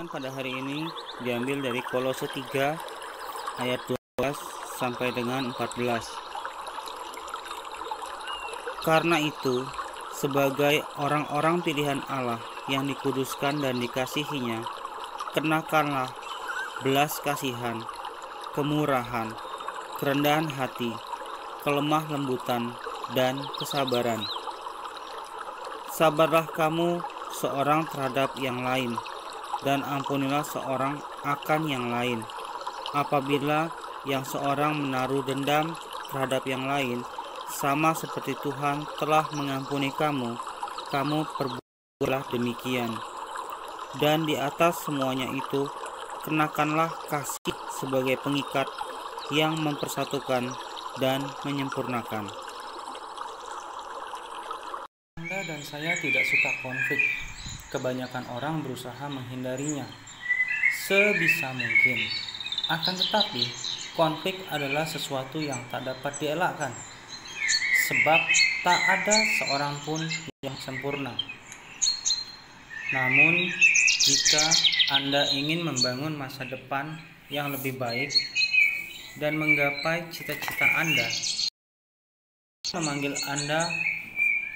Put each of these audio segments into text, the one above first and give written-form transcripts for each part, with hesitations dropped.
Pada hari ini diambil dari Kolose 3 ayat 12 sampai dengan 14. Karena itu, sebagai orang-orang pilihan Allah yang dikuduskan dan dikasihinya, kenakanlah belas kasihan, kemurahan, kerendahan hati, kelemah lembutan, dan kesabaran. Sabarlah kamu seorang terhadap yang lain, dan ampunilah seorang akan yang lain. Apabila yang seorang menaruh dendam terhadap yang lain, sama seperti Tuhan telah mengampuni kamu, kamu perbuatlah demikian. Dan di atas semuanya itu, kenakanlah kasih sebagai pengikat yang mempersatukan dan menyempurnakan. Anda dan saya tidak suka konflik. Kebanyakan orang berusaha menghindarinya sebisa mungkin. Akan tetapi, konflik adalah sesuatu yang tak dapat dielakkan, sebab tak ada seorang pun yang sempurna. Namun, jika Anda ingin membangun masa depan yang lebih baik dan menggapai cita-cita Anda, memanggil Anda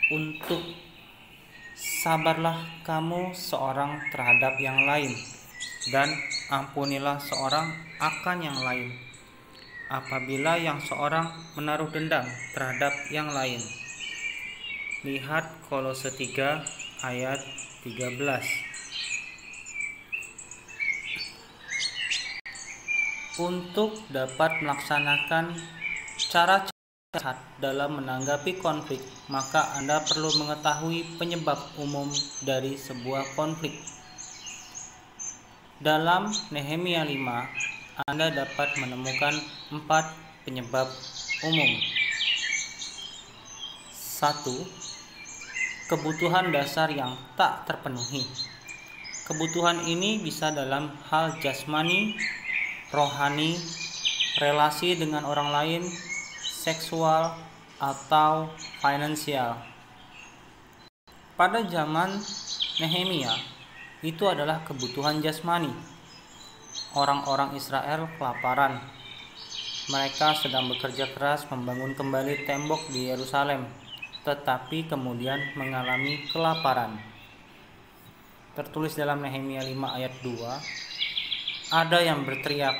untuk sabarlah kamu seorang terhadap yang lain, dan ampunilah seorang akan yang lain, apabila yang seorang menaruh dendam terhadap yang lain. Lihat Kolose 3 ayat 13. Untuk dapat melaksanakan cara sehat dalam menanggapi konflik, maka Anda perlu mengetahui penyebab umum dari sebuah konflik. Dalam Nehemia 5, Anda dapat menemukan 4 penyebab umum. 1. Kebutuhan dasar yang tak terpenuhi. Kebutuhan ini bisa dalam hal jasmani, rohani, relasi dengan orang lain, seksual, atau finansial. Pada zaman Nehemia, itu adalah kebutuhan jasmani. Orang-orang Israel kelaparan. Mereka sedang bekerja keras membangun kembali tembok di Yerusalem, tetapi kemudian mengalami kelaparan. Tertulis dalam Nehemia 5 ayat 2, ada yang berteriak,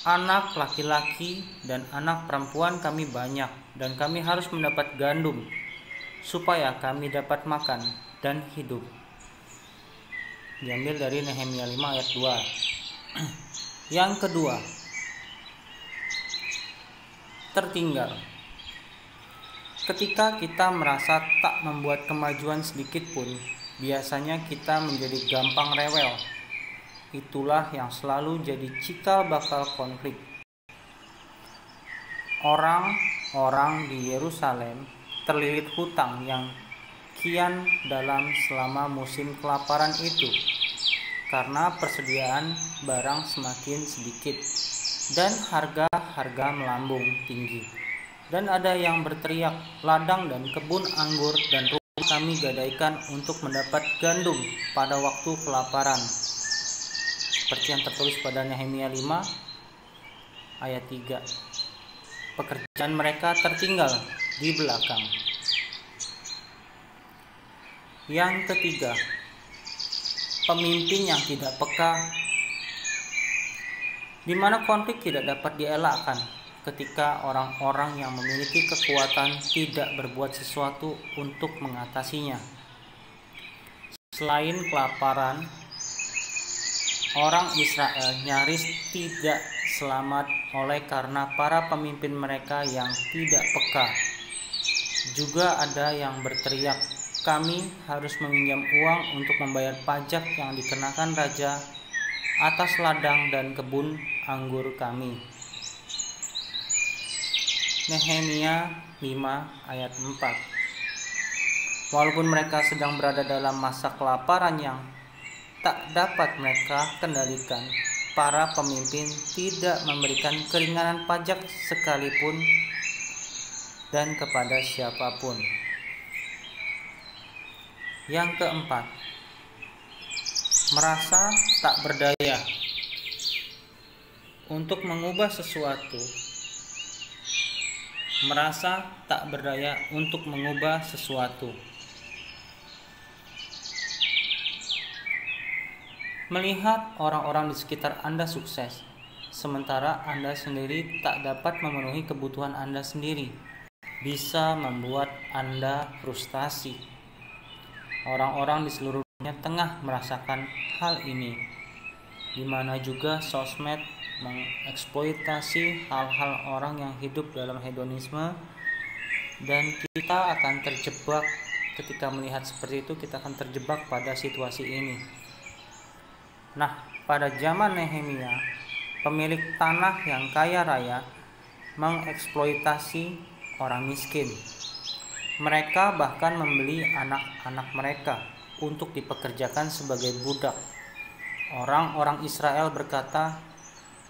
anak laki-laki dan anak perempuan kami banyak, dan kami harus mendapat gandum, supaya kami dapat makan dan hidup. Diambil dari Nehemia 5 ayat 2. Yang kedua, tertinggal. Ketika kita merasa tak membuat kemajuan sedikit pun, biasanya kita menjadi gampang rewel. Itulah yang selalu jadi cikal bakal konflik. Orang-orang di Yerusalem terlilit hutang yang kian dalam selama musim kelaparan itu, karena persediaan barang semakin sedikit dan harga-harga melambung tinggi. Dan ada yang berteriak, ladang dan kebun anggur dan rumah kami gadaikan untuk mendapat gandum pada waktu kelaparan. Seperti yang tertulis pada Nehemia 5 ayat 3. Pekerjaan mereka tertinggal di belakang. Yang ketiga, pemimpin yang tidak peka, di mana konflik tidak dapat dielakkan ketika orang-orang yang memiliki kekuatan tidak berbuat sesuatu untuk mengatasinya. Selain kelaparan, orang Israel nyaris tidak selamat oleh karena para pemimpin mereka yang tidak peka. Juga ada yang berteriak, kami harus meminjam uang untuk membayar pajak yang dikenakan raja atas ladang dan kebun anggur kami. Nehemia 5 ayat 4. Walaupun mereka sedang berada dalam masa kelaparan yang tak dapat mereka kendalikan, para pemimpin tidak memberikan keringanan pajak sekalipun dan kepada siapapun. Yang keempat, merasa tak berdaya untuk mengubah sesuatu, merasa tak berdaya untuk mengubah sesuatu. Melihat orang-orang di sekitar Anda sukses, sementara Anda sendiri tak dapat memenuhi kebutuhan Anda sendiri, bisa membuat Anda frustasi. Orang-orang di seluruh dunia tengah merasakan hal ini, di mana juga sosmed mengeksploitasi hal-hal orang yang hidup dalam hedonisme, dan kita akan terjebak. Ketika melihat seperti itu, kita akan terjebak pada situasi ini. Nah, pada zaman Nehemia, pemilik tanah yang kaya raya mengeksploitasi orang miskin. Mereka bahkan membeli anak-anak mereka untuk dipekerjakan sebagai budak. Orang-orang Israel berkata,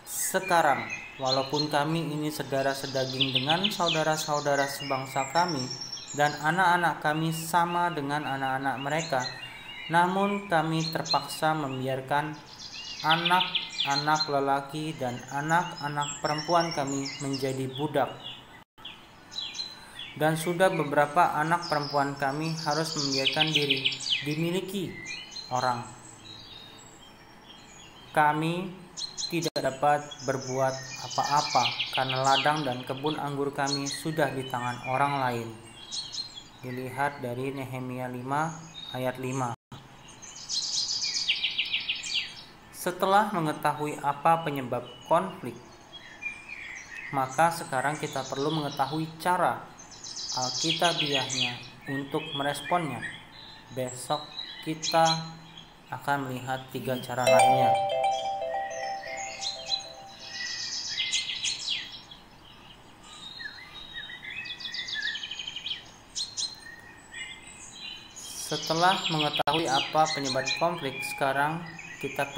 "Sekarang, walaupun kami ini saudara sedaging dengan saudara-saudara sebangsa kami, dan anak-anak kami sama dengan anak-anak mereka, namun kami terpaksa membiarkan anak-anak lelaki dan anak-anak perempuan kami menjadi budak. Dan sudah beberapa anak perempuan kami harus membiarkan diri dimiliki orang. Kami tidak dapat berbuat apa-apa karena ladang dan kebun anggur kami sudah di tangan orang lain." Dilihat dari Nehemia 5 ayat 5. Setelah mengetahui apa penyebab konflik, maka sekarang kita perlu mengetahui cara alkitabiahnya untuk meresponnya. Besok kita akan melihat 3 cara lainnya. Setelah mengetahui apa penyebab konflik, sekarang kita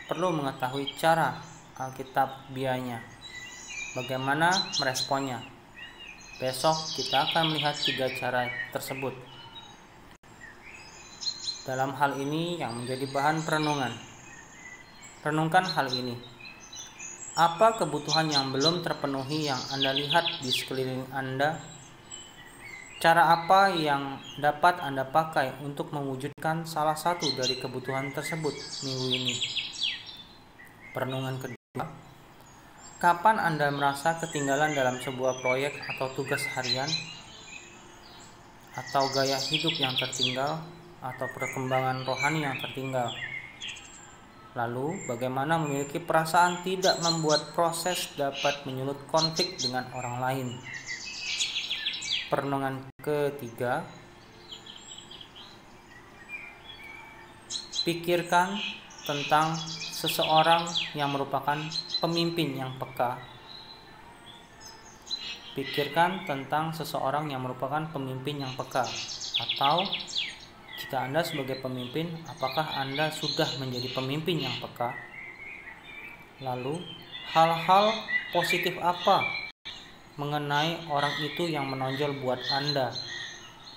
perlu mengetahui cara alkitabiahnya, bagaimana meresponnya. Besok kita akan melihat 3 cara tersebut. Dalam hal ini yang menjadi bahan perenungan, renungkan hal ini. Apa kebutuhan yang belum terpenuhi yang Anda lihat di sekeliling Anda? Cara apa yang dapat Anda pakai untuk mewujudkan salah satu dari kebutuhan tersebut minggu ini? Perenungan kedua, kapan Anda merasa ketinggalan dalam sebuah proyek atau tugas harian, atau gaya hidup yang tertinggal, atau perkembangan rohani yang tertinggal? Lalu, bagaimana memiliki perasaan tidak membuat proses dapat menyulut konflik dengan orang lain? Perenungan ketiga, pikirkan tentang seseorang yang merupakan pemimpin yang peka. Pikirkan tentang seseorang yang merupakan pemimpin yang peka. Atau, jika Anda sebagai pemimpin, apakah Anda sudah menjadi pemimpin yang peka? Lalu, hal-hal positif apa mengenai orang itu yang menonjol buat Anda?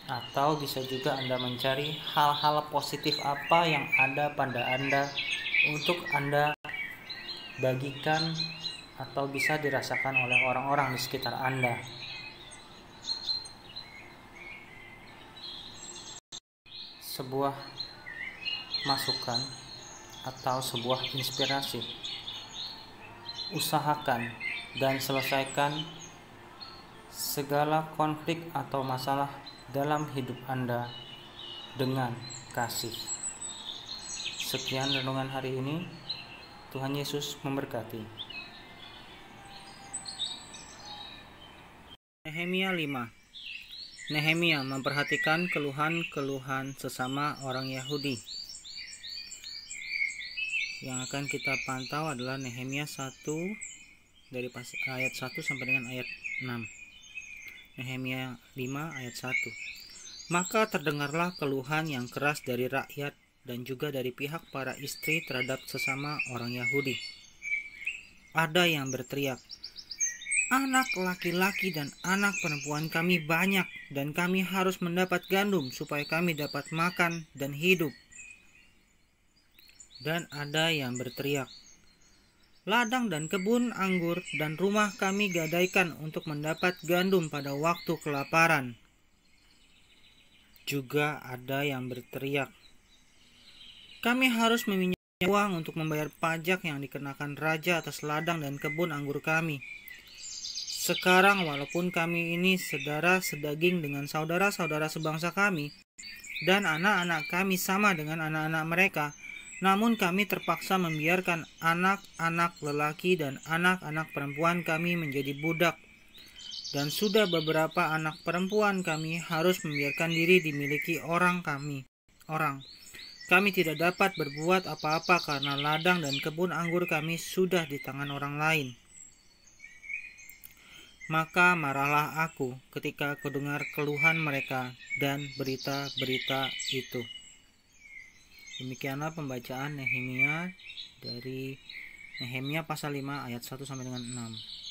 Atau bisa juga Anda mencari hal-hal positif apa yang ada pada Anda untuk Anda bagikan atau bisa dirasakan oleh orang-orang di sekitar Anda. Sebuah masukan atau sebuah inspirasi. Usahakan dan selesaikan segala konflik atau masalah dalam hidup Anda dengan kasih. Sekian renungan hari ini. Tuhan Yesus memberkati. Nehemia 5. Nehemia memperhatikan keluhan-keluhan sesama orang Yahudi. Yang akan kita pantau adalah Nehemia 1 dari ayat 1 sampai dengan ayat 6. Nehemia 5 ayat 1. Maka terdengarlah keluhan yang keras dari rakyat dan juga dari pihak para istri terhadap sesama orang Yahudi. Ada yang berteriak, "Anak laki-laki dan anak perempuan kami banyak, dan kami harus mendapat gandum supaya kami dapat makan dan hidup." Dan ada yang berteriak, "Ladang dan kebun anggur dan rumah kami gadaikan untuk mendapat gandum pada waktu kelaparan." Juga ada yang berteriak, "Kami harus meminjam uang untuk membayar pajak yang dikenakan raja atas ladang dan kebun anggur kami. Sekarang walaupun kami ini saudara sedaging dengan saudara-saudara sebangsa kami, dan anak-anak kami sama dengan anak-anak mereka, namun kami terpaksa membiarkan anak-anak lelaki dan anak-anak perempuan kami menjadi budak. Dan sudah beberapa anak perempuan kami harus membiarkan diri dimiliki orang. Kami tidak dapat berbuat apa-apa karena ladang dan kebun anggur kami sudah di tangan orang lain." Maka marahlah aku ketika aku dengar keluhan mereka dan berita-berita itu. Demikianlah pembacaan Nehemia dari Nehemia pasal 5 ayat 1 sampai dengan 6.